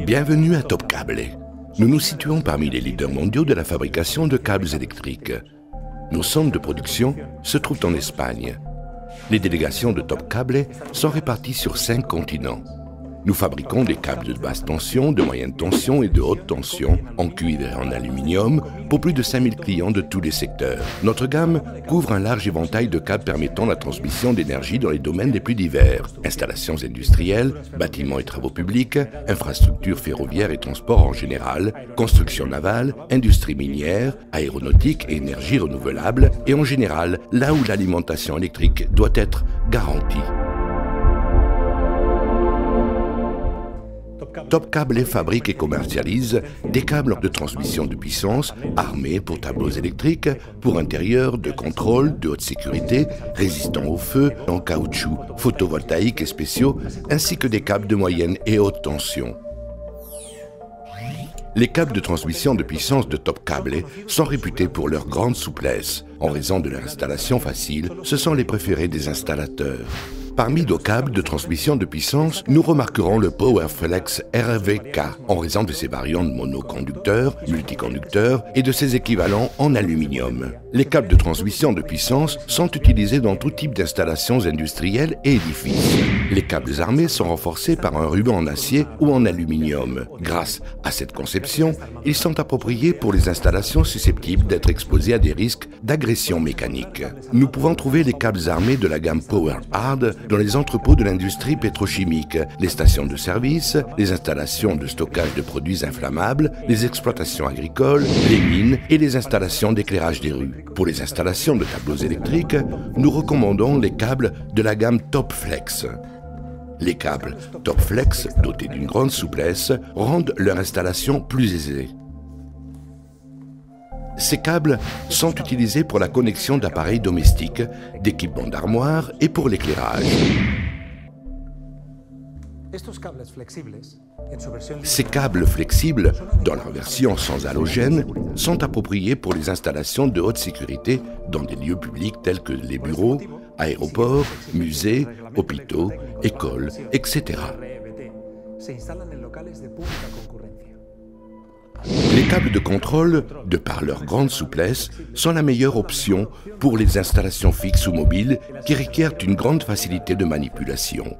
Bienvenue à Top Cable. Nous nous situons parmi les leaders mondiaux de la fabrication de câbles électriques. Nos centres de production se trouvent en Espagne. Les délégations de Top Cable sont réparties sur 5 continents. Nous fabriquons des câbles de basse tension, de moyenne tension et de haute tension, en cuivre et en aluminium, pour plus de 5000 clients de tous les secteurs. Notre gamme couvre un large éventail de câbles permettant la transmission d'énergie dans les domaines les plus divers. Installations industrielles, bâtiments et travaux publics, infrastructures ferroviaires et transports en général, construction navale, industrie minière, aéronautique et énergie renouvelable, et en général, là où l'alimentation électrique doit être garantie. Top Cable fabrique et commercialise des câbles de transmission de puissance armés pour tableaux électriques, pour intérieurs, de contrôle, de haute sécurité, résistants au feu, en caoutchouc, photovoltaïques et spéciaux, ainsi que des câbles de moyenne et haute tension. Les câbles de transmission de puissance de Top Cable sont réputés pour leur grande souplesse. En raison de leur installation facile, ce sont les préférés des installateurs. Parmi nos câbles de transmission de puissance, nous remarquerons le PowerFlex RVK en raison de ses variantes monoconducteurs, multiconducteurs et de ses équivalents en aluminium. Les câbles de transmission de puissance sont utilisés dans tout type d'installations industrielles et édifices. Les câbles armés sont renforcés par un ruban en acier ou en aluminium. Grâce à cette conception, ils sont appropriés pour les installations susceptibles d'être exposées à des risques d'agression mécanique. Nous pouvons trouver les câbles armés de la gamme PowerHard dans les entrepôts de l'industrie pétrochimique, les stations de service, les installations de stockage de produits inflammables, les exploitations agricoles, les mines et les installations d'éclairage des rues. Pour les installations de tableaux électriques, nous recommandons les câbles de la gamme TopFlex. Les câbles TopFlex, dotés d'une grande souplesse, rendent leur installation plus aisée. Ces câbles sont utilisés pour la connexion d'appareils domestiques, d'équipements d'armoire et pour l'éclairage. Ces câbles flexibles, dans leur version sans halogène, sont appropriés pour les installations de haute sécurité dans des lieux publics tels que les bureaux, aéroports, musées, hôpitaux, écoles, etc. Les câbles de contrôle, de par leur grande souplesse, sont la meilleure option pour les installations fixes ou mobiles qui requièrent une grande facilité de manipulation.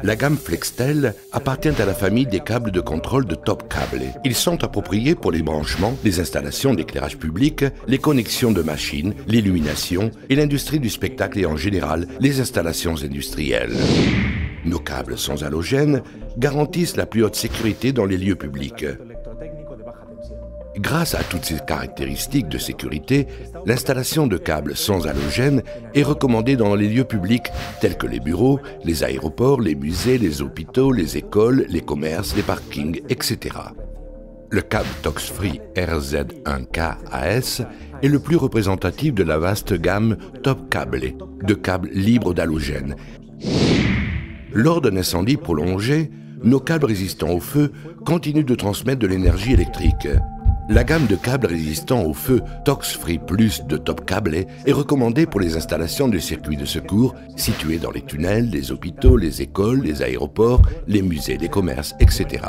La gamme Flextel appartient à la famille des câbles de contrôle de Top Cable. Ils sont appropriés pour les branchements, les installations d'éclairage public, les connexions de machines, l'illumination et l'industrie du spectacle et en général les installations industrielles. Nos câbles sans halogène garantissent la plus haute sécurité dans les lieux publics. Grâce à toutes ces caractéristiques de sécurité, l'installation de câbles sans halogène est recommandée dans les lieux publics tels que les bureaux, les aéroports, les musées, les hôpitaux, les écoles, les commerces, les parkings, etc. Le câble Tox-Free RZ1K-AS est le plus représentatif de la vaste gamme Top Cable de câbles libres d'halogène. Lors d'un incendie prolongé, nos câbles résistants au feu continuent de transmettre de l'énergie électrique. La gamme de câbles résistants au feu Tox-Free Plus de Top Cable est recommandée pour les installations de circuits de secours situés dans les tunnels, les hôpitaux, les écoles, les aéroports, les musées, les commerces, etc.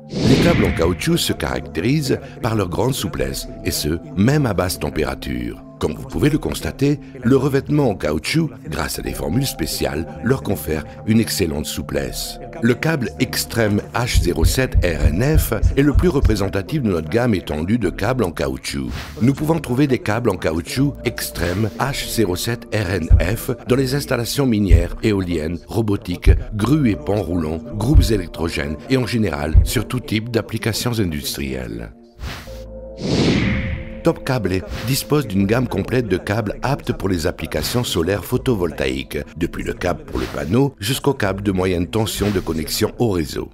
Les câbles en caoutchouc se caractérisent par leur grande souplesse, et ce, même à basse température. Comme vous pouvez le constater, le revêtement en caoutchouc, grâce à des formules spéciales, leur confère une excellente souplesse. Le câble Extreme H07 RNF est le plus représentatif de notre gamme étendue de câbles en caoutchouc. Nous pouvons trouver des câbles en caoutchouc Extreme H07 RNF dans les installations minières, éoliennes, robotiques, grues et ponts roulants, groupes électrogènes et en général sur tout type d'applications industrielles. Top Cable dispose d'une gamme complète de câbles aptes pour les applications solaires photovoltaïques, depuis le câble pour le panneau jusqu'au câble de moyenne tension de connexion au réseau.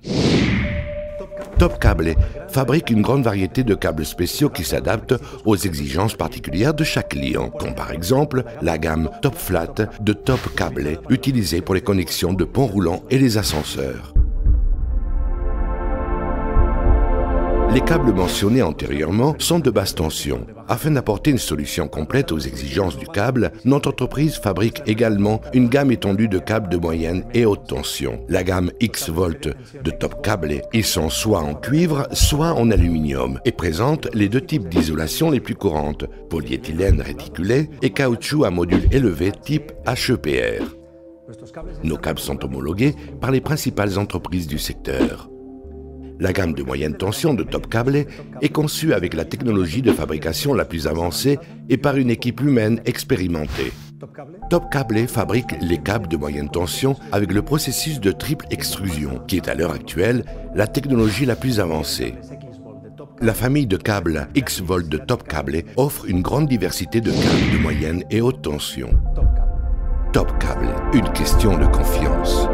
Top Cable fabrique une grande variété de câbles spéciaux qui s'adaptent aux exigences particulières de chaque client, comme par exemple la gamme Top Flat de Top Cable, utilisée pour les connexions de ponts roulants et les ascenseurs. Les câbles mentionnés antérieurement sont de basse tension. Afin d'apporter une solution complète aux exigences du câble, notre entreprise fabrique également une gamme étendue de câbles de moyenne et haute tension. La gamme X-Volt de Top Cable, ils sont soit en cuivre, soit en aluminium et présentent les deux types d'isolation les plus courantes, polyéthylène réticulé et caoutchouc à module élevé type HEPR. Nos câbles sont homologués par les principales entreprises du secteur. La gamme de moyenne tension de Top Cable est conçue avec la technologie de fabrication la plus avancée et par une équipe humaine expérimentée. Top Cable fabrique les câbles de moyenne tension avec le processus de triple extrusion, qui est à l'heure actuelle la technologie la plus avancée. La famille de câbles X-Volt de Top Cable offre une grande diversité de câbles de moyenne et haute tension. Top Cable, une question de confiance.